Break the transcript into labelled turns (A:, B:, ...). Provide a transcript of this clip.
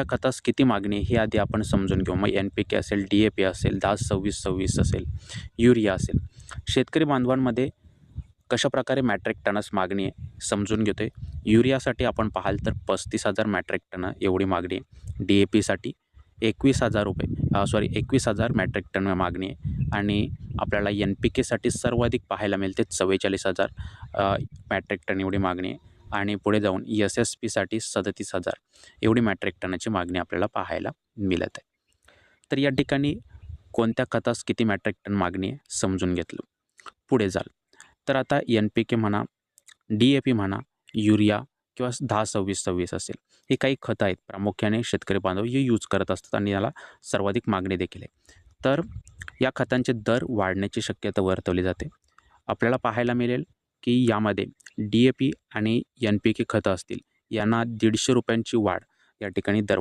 A: त्या खतास किती मागणी आहे हे आधी आपण समजून घेऊ. मग NPK असेल, DAP असेल, 10-26-26 असेल, युरिया असेल. शेतकरी बांधवांमध्ये कशाप्रकारे मॅट्रिक टनास मागणी आहे समजून घेतोय. युरियासाठी आपण पाहाल तर 35,000 मॅट्रिक टन एवढी मागणी आहे. DAPसाठी 21,000 मॅट्रिक टन मागणी आहे आणि आपल्याला NPKसाठी सर्वाधिक पाहायला मिळते 44,000 मॅट्रिक टन एवढी मागणी आहे आणि पुढे जाऊन SSPसाठी 37,000 एवढी मॅट्रिक टनाची मागणी आपल्याला पाहायला मिळत आहे. तर या ठिकाणी कोणत्या खतास किती मॅट्रिक टन मागणी आहे समजून घेतलं. पुढे जाल तर आता NPK म्हणा, DAP म्हणा, युरिया किंवा 10-26-26 असेल, हे काही खतं आहेत प्रामुख्याने शेतकरी बांधव हे यूज करत असतात आणि याला सर्वाधिक मागणी देखील आहे. तर या खतांचे दर वाढण्याची शक्यता वर्तवली जाते. आपल्याला पाहायला मिळेल की यामध्ये DAP आणि NPK खतं असतील यांना ₹150 वाढ या ठिकाणी दर